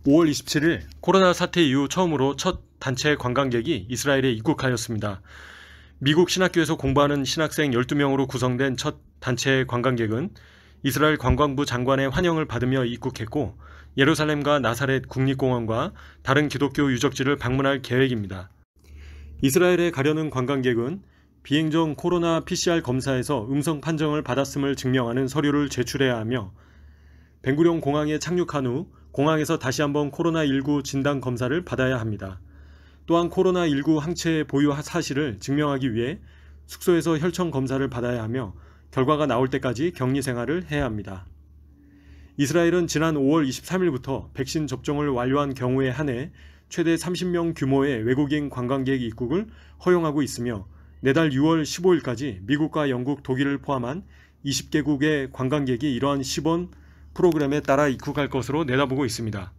5월 27일 코로나 사태 이후 처음으로 첫 단체 관광객이 이스라엘에 입국하였습니다. 미국 신학교에서 공부하는 신학생 12명으로 구성된 첫 단체 관광객은 이스라엘 관광부 장관의 환영을 받으며 입국했고 예루살렘과 나사렛 국립공원과 다른 기독교 유적지를 방문할 계획입니다. 이스라엘에 가려는 관광객은 비행 중 코로나 PCR 검사에서 음성 판정을 받았음을 증명하는 서류를 제출해야 하며 벤구리온 공항에 착륙한 후 공항에서 다시 한번 코로나19 진단 검사를 받아야 합니다. 또한 코로나19 항체 보유 사실을 증명하기 위해 숙소에서 혈청 검사를 받아야 하며 결과가 나올 때까지 격리 생활을 해야 합니다. 이스라엘은 지난 5월 23일부터 백신 접종을 완료한 경우에 한해 최대 30명 규모의 외국인 관광객 입국을 허용하고 있으며 내달 6월 15일까지 미국과 영국, 독일을 포함한 20개국의 관광객이 이러한 시범 프로그램에 따라 입국할 것으로 내다보고 있습니다.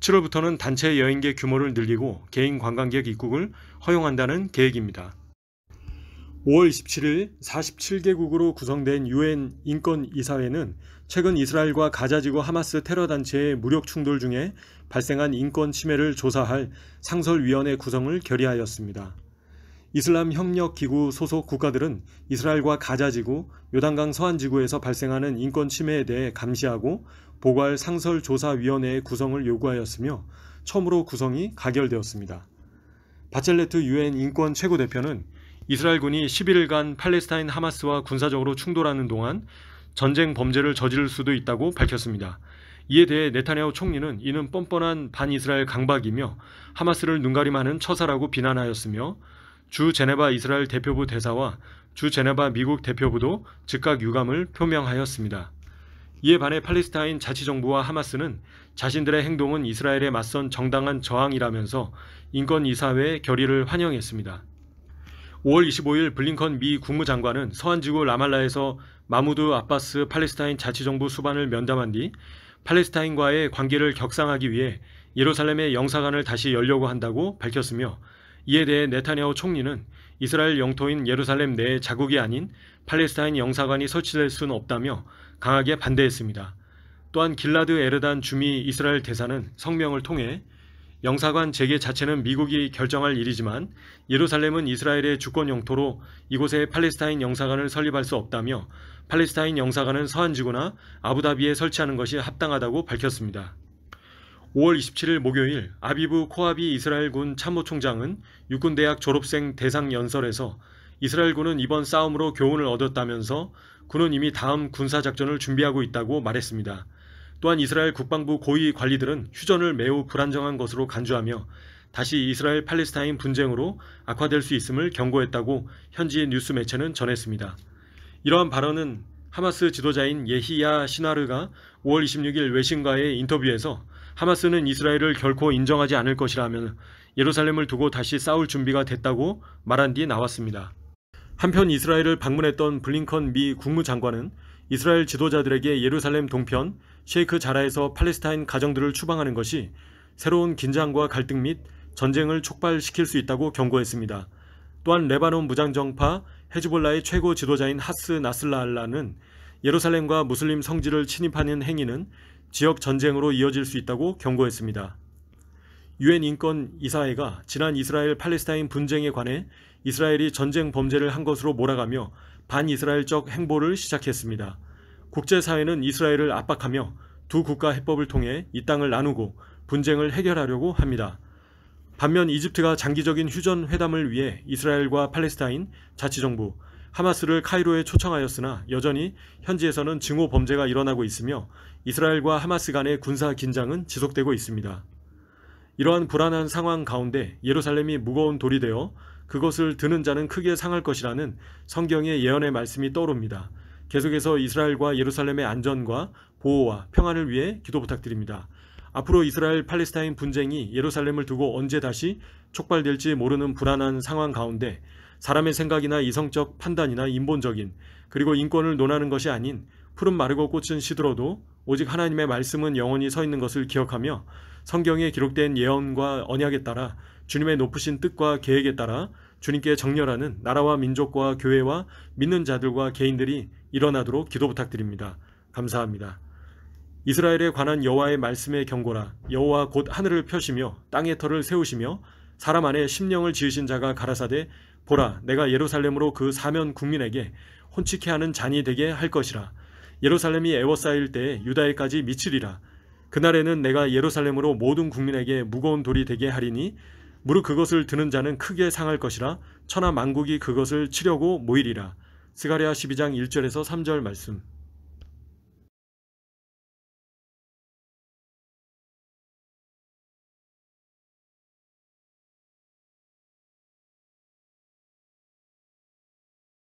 7월부터는 단체 여행객 규모를 늘리고 개인 관광객 입국을 허용한다는 계획입니다. 5월 27일 47개국으로 구성된 UN 인권이사회는 최근 이스라엘과 가자지구 하마스 테러 단체의 무력 충돌 중에 발생한 인권 침해를 조사할 상설위원회 구성을 결의하였습니다. 이슬람 협력기구 소속 국가들은 이스라엘과 가자지구, 요단강 서안지구에서 발생하는 인권 침해에 대해 감시하고 보고할 상설조사위원회의 구성을 요구하였으며 처음으로 구성이 가결되었습니다. 바첼레트 UN 인권 최고대표는 이스라엘군이 11일간 팔레스타인 하마스와 군사적으로 충돌하는 동안 전쟁 범죄를 저지를 수도 있다고 밝혔습니다. 이에 대해 네타냐후 총리는 이는 뻔뻔한 반이스라엘 강박이며 하마스를 눈가림하는 처사라고 비난하였으며 주 제네바 이스라엘 대표부 대사와 주 제네바 미국 대표부도 즉각 유감을 표명하였습니다. 이에 반해 팔레스타인 자치정부와 하마스는 자신들의 행동은 이스라엘에 맞선 정당한 저항이라면서 인권이사회 결의를 환영했습니다. 5월 25일 블링컨 미 국무장관은 서안지구 라말라에서 마무드 아바스 팔레스타인 자치정부 수반을 면담한 뒤 팔레스타인과의 관계를 격상하기 위해 예루살렘의 영사관을 다시 열려고 한다고 밝혔으며 이에 대해 네타냐후 총리는 이스라엘 영토인 예루살렘 내에 자국이 아닌 팔레스타인 영사관이 설치될 수는 없다며 강하게 반대했습니다. 또한 길라드 에르단 주미 이스라엘 대사는 성명을 통해 영사관 재개 자체는 미국이 결정할 일이지만 예루살렘은 이스라엘의 주권 영토로 이곳에 팔레스타인 영사관을 설립할 수 없다며 팔레스타인 영사관은 서안지구나 아부다비에 설치하는 것이 합당하다고 밝혔습니다. 5월 27일 목요일 아비브 코하비 이스라엘군 참모총장은 육군대학 졸업생 대상 연설에서 이스라엘군은 이번 싸움으로 교훈을 얻었다면서 군은 이미 다음 군사작전을 준비하고 있다고 말했습니다. 또한 이스라엘 국방부 고위 관리들은 휴전을 매우 불안정한 것으로 간주하며 다시 이스라엘 팔레스타인 분쟁으로 악화될 수 있음을 경고했다고 현지 뉴스 매체는 전했습니다. 이러한 발언은 하마스 지도자인 예히야 시나르가 5월 26일 외신과의 인터뷰에서 하마스는 이스라엘을 결코 인정하지 않을 것이라며 예루살렘을 두고 다시 싸울 준비가 됐다고 말한 뒤 나왔습니다. 한편 이스라엘을 방문했던 블링컨 미 국무장관은 이스라엘 지도자들에게 예루살렘 동편 셰이크 자라에서 팔레스타인 가정들을 추방하는 것이 새로운 긴장과 갈등 및 전쟁을 촉발시킬 수 있다고 경고했습니다. 또한 레바논 무장정파 헤즈볼라의 최고 지도자인 하스 나슬랄라는 예루살렘과 무슬림 성지를 침입하는 행위는 지역 전쟁으로 이어질 수 있다고 경고했습니다. UN 인권이사회가 지난 이스라엘 팔레스타인 분쟁에 관해 이스라엘이 전쟁 범죄를 한 것으로 몰아가며 반이스라엘적 행보를 시작했습니다. 국제사회는 이스라엘을 압박하며 두 국가 해법을 통해 이 땅을 나누고 분쟁을 해결하려고 합니다. 반면 이집트가 장기적인 휴전 회담을 위해 이스라엘과 팔레스타인 자치정부 하마스를 카이로에 초청하였으나 여전히 현지에서는 증오 범죄가 일어나고 있으며 이스라엘과 하마스 간의 군사 긴장은 지속되고 있습니다. 이러한 불안한 상황 가운데 예루살렘이 무거운 돌이 되어 그것을 드는 자는 크게 상할 것이라는 성경의 예언의 말씀이 떠오릅니다. 계속해서 이스라엘과 예루살렘의 안전과 보호와 평안을 위해 기도 부탁드립니다. 앞으로 이스라엘 팔레스타인 분쟁이 예루살렘을 두고 언제 다시 촉발될지 모르는 불안한 상황 가운데 사람의 생각이나 이성적 판단이나 인본적인 그리고 인권을 논하는 것이 아닌 푸른 마르고 꽃은 시들어도 오직 하나님의 말씀은 영원히 서 있는 것을 기억하며 성경에 기록된 예언과 언약에 따라 주님의 높으신 뜻과 계획에 따라 주님께 정렬하는 나라와 민족과 교회와 믿는 자들과 개인들이 일어나도록 기도 부탁드립니다. 감사합니다. 이스라엘에 관한 여호와의 말씀의 경고라. 여호와 곧 하늘을 펴시며 땅의 터를 세우시며 사람 안에 심령을 지으신 자가 가라사대 보라 내가 예루살렘으로 그 사면 국민에게 혼치케 하는 잔이 되게 할 것이라. 예루살렘이 애워싸일 때에 유다에까지 미치리라. 그날에는 내가 예루살렘으로 모든 국민에게 무거운 돌이 되게 하리니 무릇 그것을 드는 자는 크게 상할 것이라. 천하 만국이 그것을 치려고 모이리라. 스가랴 12장 1절에서 3절 말씀.